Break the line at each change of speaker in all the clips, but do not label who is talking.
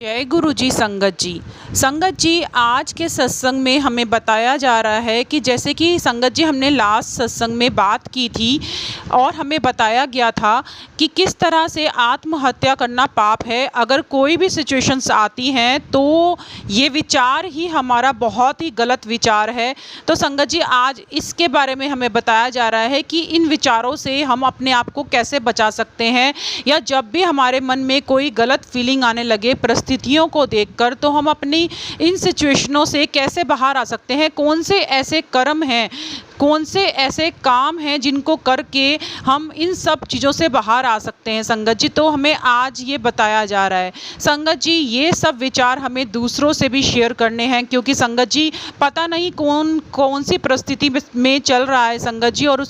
जय गुरु जी। संगत जी आज के सत्संग में हमें बताया जा रहा है कि जैसे कि संगत जी हमने लास्ट सत्संग में बात की थी और हमें बताया गया था कि किस तरह से आत्महत्या करना पाप है। अगर कोई भी सिचुएशंस आती हैं तो ये विचार ही हमारा बहुत ही गलत विचार है। तो संगत जी आज इसके बारे में हमें बताया जा रहा है कि इन विचारों से हम अपने आप को कैसे बचा सकते हैं, या जब भी हमारे मन में कोई गलत फीलिंग आने लगे परिस्थितियों को देखकर, तो हम अपनी इन सिचुएशनों से कैसे बाहर आ सकते हैं। कौन से ऐसे कर्म हैं, कौन से ऐसे काम हैं जिनको करके हम इन सब चीज़ों से बाहर आ सकते हैं। संगत जी तो हमें आज ये बताया जा रहा है। संगत जी ये सब विचार हमें दूसरों से भी शेयर करने हैं, क्योंकि संगत जी पता नहीं कौन सी परिस्थिति में चल रहा है संगत जी, और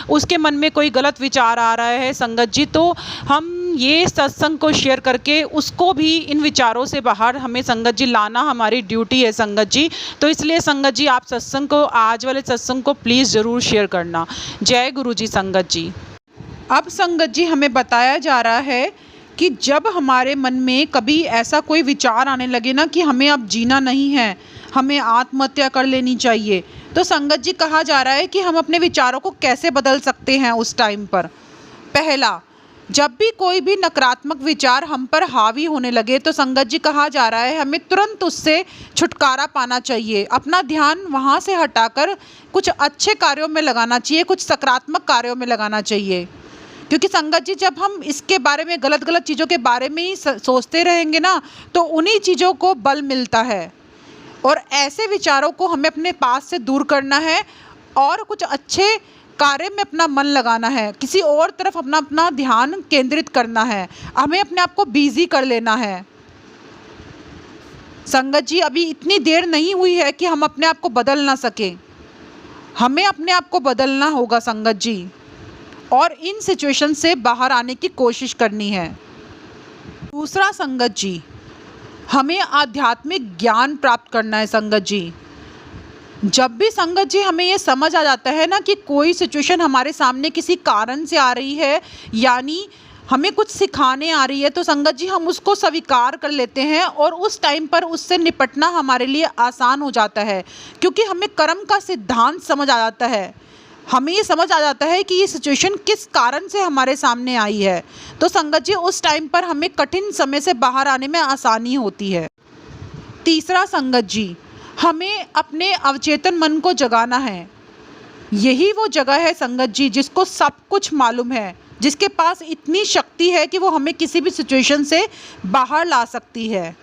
उसके मन में कोई गलत विचार आ रहा है संगत जी। तो हम ये सत्संग को शेयर करके उसको भी इन विचारों से बाहर हमें संगत जी लाना हमारी ड्यूटी है संगत जी। तो इसलिए संगत जी आप सत्संग को, आज वाले सत्संग को प्लीज़ ज़रूर शेयर करना। जय गुरु जी। संगत जी अब संगत जी हमें बताया जा रहा है कि जब हमारे मन में कभी ऐसा कोई विचार आने लगे ना कि हमें अब जीना नहीं है, हमें आत्महत्या कर लेनी चाहिए, तो संगत जी कहा जा रहा है कि हम अपने विचारों को कैसे बदल सकते हैं उस टाइम पर। पहला, जब भी कोई भी नकारात्मक विचार हम पर हावी होने लगे तो संगत जी कहा जा रहा है हमें तुरंत उससे छुटकारा पाना चाहिए। अपना ध्यान वहाँ से हटाकर कुछ अच्छे कार्यों में लगाना चाहिए, कुछ सकारात्मक कार्यों में लगाना चाहिए। क्योंकि संगत जी जब हम इसके बारे में, गलत चीज़ों के बारे में ही सोचते रहेंगे ना, तो उन्हीं चीज़ों को बल मिलता है। और ऐसे विचारों को हमें अपने पास से दूर करना है और कुछ अच्छे कार्य में अपना मन लगाना है, किसी और तरफ अपना ध्यान केंद्रित करना है, हमें अपने आप को बिजी कर लेना है। संगत जी अभी इतनी देर नहीं हुई है कि हम अपने आप को बदल ना सके, हमें अपने आप को बदलना होगा संगत जी, और इन सिचुएशन से बाहर आने की कोशिश करनी है। दूसरा संगत जी, हमें आध्यात्मिक ज्ञान प्राप्त करना है संगत जी। जब भी संगत जी हमें ये समझ आ जाता है ना कि कोई सिचुएशन हमारे सामने किसी कारण से आ रही है, यानी हमें कुछ सिखाने आ रही है, तो संगत जी हम उसको स्वीकार कर लेते हैं और उस टाइम पर उससे निपटना हमारे लिए आसान हो जाता है। क्योंकि हमें कर्म का सिद्धांत समझ आ जाता है, हमें ये समझ आ जाता है कि ये सिचुएशन किस कारण से हमारे सामने आई है। तो संगत जी उस टाइम पर हमें कठिन समय से बाहर आने में आसानी होती है। तीसरा संगत जी, हमें अपने अवचेतन मन को जगाना है। यही वो जगह है संगत जी जिसको सब कुछ मालूम है, जिसके पास इतनी शक्ति है कि वो हमें किसी भी सिचुएशन से बाहर ला सकती है।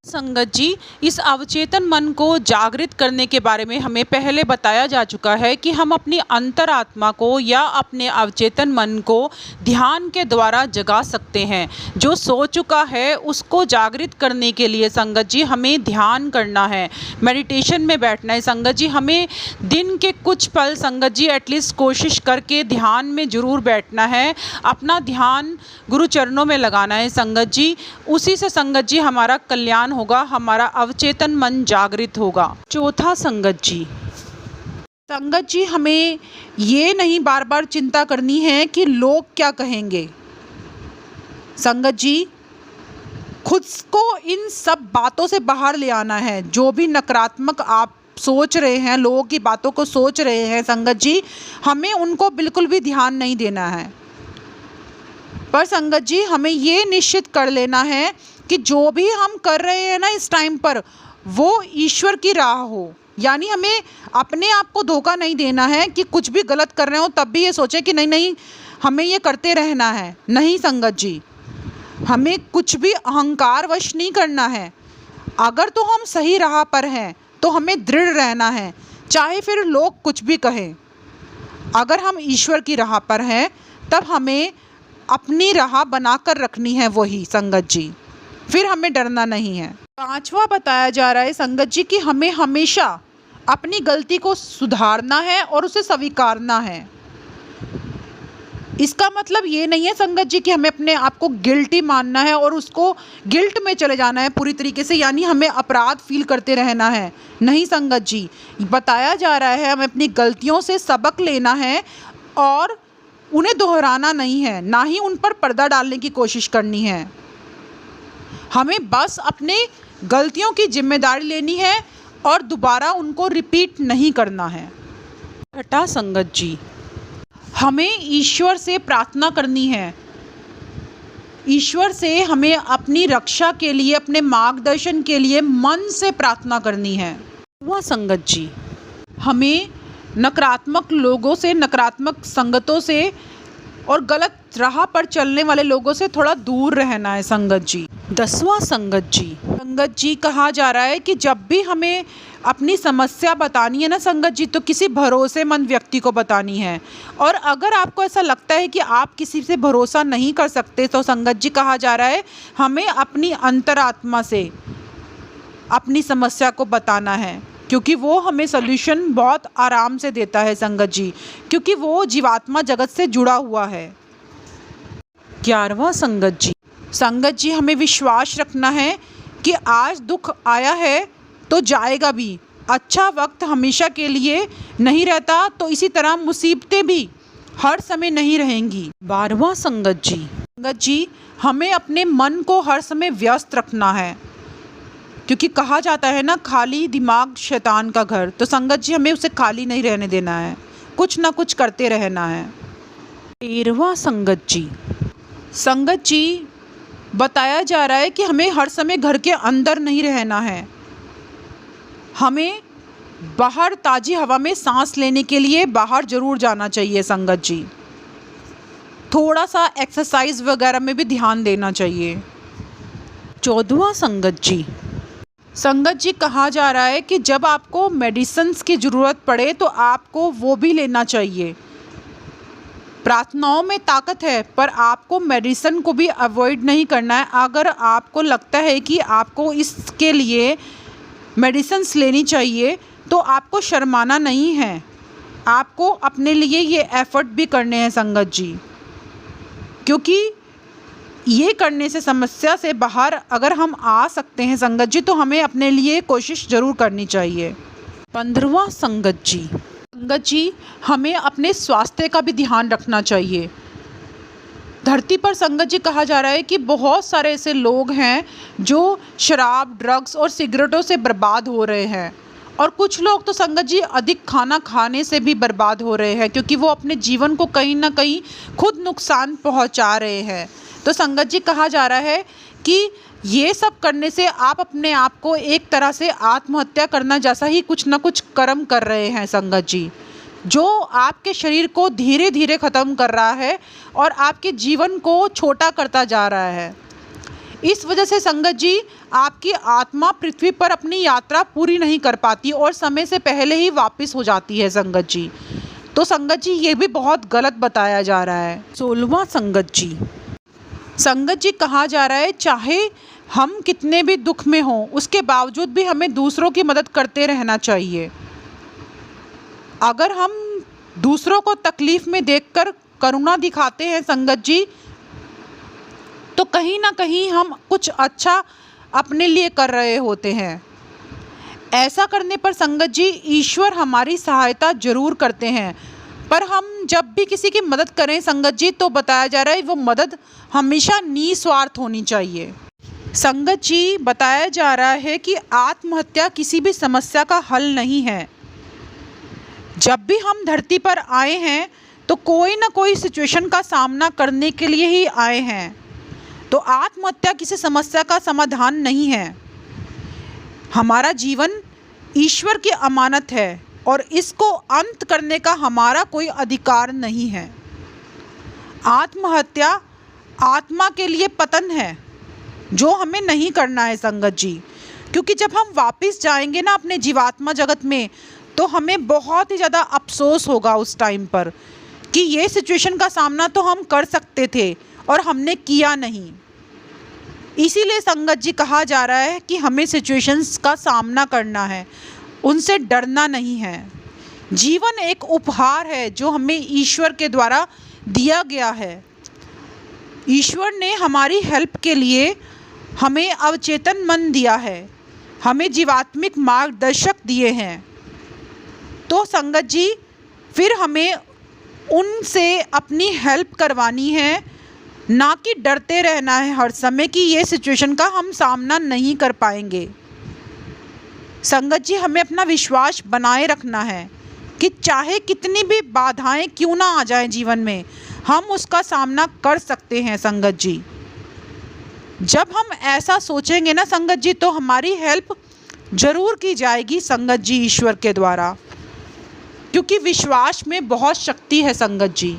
संगत जी इस अवचेतन मन को जागृत करने के बारे में हमें पहले बताया जा चुका है कि हम अपनी अंतरात्मा को या अपने अवचेतन मन को ध्यान के द्वारा जगा सकते हैं। जो सो चुका है उसको जागृत करने के लिए संगत जी हमें ध्यान करना है, मेडिटेशन में बैठना है। संगत जी हमें दिन के कुछ पल संगत जी एटलीस्ट कोशिश करके ध्यान में ज़रूर बैठना है, अपना ध्यान गुरु चरणों में लगाना है संगत जी। उसी से संगत जी हमारा कल्याण होगा, हमारा अवचेतन मन जागृत होगा। चौथा संगत जी हमें ये नहीं बार बार चिंता करनी है कि लोग क्या कहेंगे। संगत जी खुद को इन सब बातों से बाहर ले आना है। जो भी नकारात्मक आप सोच रहे हैं, लोगों की बातों को सोच रहे हैं संगत जी, हमें उनको बिल्कुल भी ध्यान नहीं देना है। पर संगत जी हमें ये निश्चित कर लेना है कि जो भी हम कर रहे हैं ना इस टाइम पर, वो ईश्वर की राह हो। यानी हमें अपने आप को धोखा नहीं देना है कि कुछ भी गलत कर रहे हो तब भी ये सोचें कि नहीं हमें ये करते रहना है। नहीं संगत जी, हमें कुछ भी अहंकारवश नहीं करना है। अगर तो हम सही राह पर हैं तो हमें दृढ़ रहना है, चाहे फिर लोग कुछ भी कहें। अगर हम ईश्वर की राह पर हैं तब हमें अपनी राह बनाकर रखनी है वही संगत जी, फिर हमें डरना नहीं है। पांचवा बताया जा रहा है संगत जी कि हमें हमेशा अपनी गलती को सुधारना है और उसे स्वीकारना है। इसका मतलब ये नहीं है संगत जी कि हमें अपने आप को गिल्टी मानना है और उसको गिल्ट में चले जाना है पूरी तरीके से, यानी हमें अपराध फील करते रहना है। नहीं संगत जी, बताया जा रहा है हमें अपनी गलतियों से सबक लेना है और उन्हें दोहराना नहीं है, ना ही उन पर पर्दा डालने की कोशिश करनी है। हमें बस अपने गलतियों की जिम्मेदारी लेनी है और दोबारा उनको रिपीट नहीं करना है। छठा संगत जी, हमें ईश्वर से प्रार्थना करनी है। ईश्वर से हमें अपनी रक्षा के लिए, अपने मार्गदर्शन के लिए मन से प्रार्थना करनी है। वह संगत जी, हमें नकारात्मक लोगों से, नकारात्मक संगतों से और गलत राह पर चलने वाले लोगों से थोड़ा दूर रहना है संगत जी। 10वां संगत जी, कहा जा रहा है कि जब भी हमें अपनी समस्या बतानी है ना संगत जी, तो किसी भरोसेमंद व्यक्ति को बतानी है। और अगर आपको ऐसा लगता है कि आप किसी से भरोसा नहीं कर सकते, तो संगत जी कहा जा रहा है हमें अपनी अंतरात्मा से अपनी समस्या को बताना है, क्योंकि वो हमें सल्यूशन बहुत आराम से देता है संगत जी, क्योंकि वो जीवात्मा जगत से जुड़ा हुआ है। 11वां संगत जी, हमें विश्वास रखना है कि आज दुख आया है तो जाएगा भी। अच्छा वक्त हमेशा के लिए नहीं रहता, तो इसी तरह मुसीबतें भी हर समय नहीं रहेंगी। 12वां संगत जी, हमें अपने मन को हर समय व्यस्त रखना है, क्योंकि कहा जाता है ना, खाली दिमाग शैतान का घर। तो संगत जी, हमें उसे खाली नहीं रहने देना है, कुछ ना कुछ करते रहना है। 13वां संगत जी, बताया जा रहा है कि हमें हर समय घर के अंदर नहीं रहना है, हमें बाहर ताज़ी हवा में सांस लेने के लिए बाहर ज़रूर जाना चाहिए संगत जी। थोड़ा सा एक्सरसाइज वगैरह में भी ध्यान देना चाहिए। 14वां संगत जी, कहा जा रहा है कि जब आपको मेडिसिन्स की ज़रूरत पड़े तो आपको वो भी लेना चाहिए। प्रार्थनाओं में ताकत है, पर आपको मेडिसिन को भी अवॉइड नहीं करना है। अगर आपको लगता है कि आपको इसके लिए मेडिसिन्स लेनी चाहिए, तो आपको शर्माना नहीं है, आपको अपने लिए ये एफ़र्ट भी करने हैं संगत जी, क्योंकि ये करने से, समस्या से बाहर अगर हम आ सकते हैं संगत जी, तो हमें अपने लिए कोशिश ज़रूर करनी चाहिए। 15वां संगत जी, हमें अपने स्वास्थ्य का भी ध्यान रखना चाहिए। धरती पर संगत जी कहा जा रहा है कि बहुत सारे ऐसे लोग हैं जो शराब, ड्रग्स और सिगरेटों से बर्बाद हो रहे हैं, और कुछ लोग तो संगत जी अधिक खाना खाने से भी बर्बाद हो रहे हैं, क्योंकि वो अपने जीवन को कहीं ना कहीं खुद नुकसान पहुंचा रहे हैं। तो संगत जी कहा जा रहा है कि ये सब करने से आप अपने आप को एक तरह से आत्महत्या करना जैसा ही कुछ ना कुछ कर्म कर रहे हैं संगत जी, जो आपके शरीर को धीरे धीरे ख़त्म कर रहा है और आपके जीवन को छोटा करता जा रहा है। इस वजह से संगत जी, आपकी आत्मा पृथ्वी पर अपनी यात्रा पूरी नहीं कर पाती और समय से पहले ही वापस हो जाती है संगत जी। तो संगत जी, ये भी बहुत गलत बताया जा रहा है। 16वां संगत जी, कहा जा रहा है चाहे हम कितने भी दुख में हों, उसके बावजूद भी हमें दूसरों की मदद करते रहना चाहिए। अगर हम दूसरों को तकलीफ़ में देखकर करुणा दिखाते हैं संगत जी, तो कहीं ना कहीं हम कुछ अच्छा अपने लिए कर रहे होते हैं। ऐसा करने पर संगत जी, ईश्वर हमारी सहायता ज़रूर करते हैं, पर हम जब भी किसी की मदद करें संगत जी, तो बताया जा रहा है वो मदद हमेशा निस्वार्थ होनी चाहिए। संगत जी, बताया जा रहा है कि आत्महत्या किसी भी समस्या का हल नहीं है। जब भी हम धरती पर आए हैं तो कोई ना कोई सिचुएशन का सामना करने के लिए ही आए हैं, तो आत्महत्या किसी समस्या का समाधान नहीं है। हमारा जीवन ईश्वर की अमानत है और इसको अंत करने का हमारा कोई अधिकार नहीं है। आत्महत्या आत्मा के लिए पतन है, जो हमें नहीं करना है संगत जी, क्योंकि जब हम वापस जाएंगे ना अपने जीवात्मा जगत में, तो हमें बहुत ही ज़्यादा अफसोस होगा उस टाइम पर कि ये सिचुएशन का सामना तो हम कर सकते थे और हमने किया नहीं। इसीलिए संगत जी, कहा जा रहा है कि हमें सिचुएशंस का सामना करना है, उनसे डरना नहीं है। जीवन एक उपहार है जो हमें ईश्वर के द्वारा दिया गया है। ईश्वर ने हमारी हेल्प के लिए हमें अवचेतन मन दिया है, हमें जीवात्मिक मार्गदर्शक दिए हैं। तो संगत जी, फिर हमें उनसे अपनी हेल्प करवानी है ना कि डरते रहना है हर समय कि ये सिचुएशन का हम सामना नहीं कर पाएंगे। संगत जी, हमें अपना विश्वास बनाए रखना है कि चाहे कितनी भी बाधाएं क्यों ना आ जाएं जीवन में, हम उसका सामना कर सकते हैं। संगत जी, जब हम ऐसा सोचेंगे ना संगत जी, तो हमारी हेल्प ज़रूर की जाएगी संगत जी, ईश्वर के द्वारा। क्योंकि विश्वास में बहुत शक्ति है संगत जी।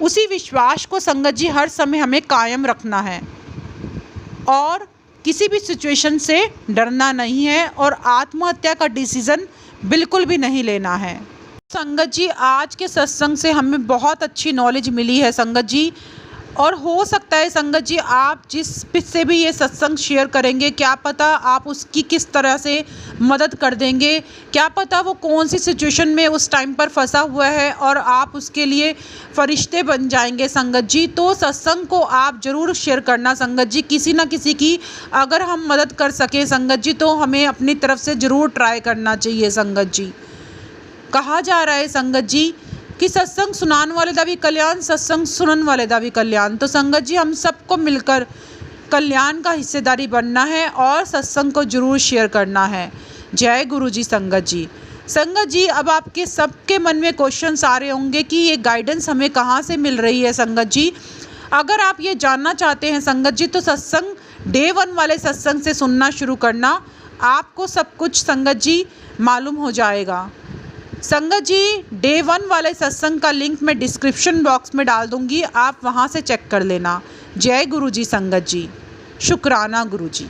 उसी विश्वास को संगत जी हर समय हमें कायम रखना है और किसी भी सिचुएशन से डरना नहीं है और आत्महत्या का डिसीज़न बिल्कुल भी नहीं लेना है। संगत जी, आज के सत्संग से हमें बहुत अच्छी नॉलेज मिली है संगत जी। और हो सकता है संगत जी, आप जिस से भी ये सत्संग शेयर करेंगे, क्या पता आप उसकी किस तरह से मदद कर देंगे, क्या पता वो कौन सी सिचुएशन में उस टाइम पर फंसा हुआ है और आप उसके लिए फरिश्ते बन जाएंगे संगत जी। तो सत्संग को आप ज़रूर शेयर करना संगत जी। किसी न किसी की अगर हम मदद कर सके संगत जी, तो हमें अपनी तरफ से ज़रूर ट्राई करना चाहिए संगत जी। कहा जा रहा है संगत जी कि सत्संग सुनाने वाले दा भी कल्याण, सत्संग सुनने वाले दा भी कल्याण। तो संगत जी, हम सबको मिलकर कल्याण का हिस्सेदारी बनना है और सत्संग को जरूर शेयर करना है। जय गुरु जी। संगत जी, संगत जी, अब आपके सबके मन में क्वेश्चंस आ रहे होंगे कि ये गाइडेंस हमें कहाँ से मिल रही है संगत जी। अगर आप ये जानना चाहते हैं संगत जी, तो सत्संग डे 1 वाले सत्संग से सुनना शुरू करना, आपको सब कुछ संगत जी मालूम हो जाएगा। संगत जी, डे 1 वाले सत्संग का लिंक मैं डिस्क्रिप्शन बॉक्स में डाल दूंगी, आप वहां से चेक कर लेना। जय गुरु जी। संगत जी, शुक्राना गुरु जी।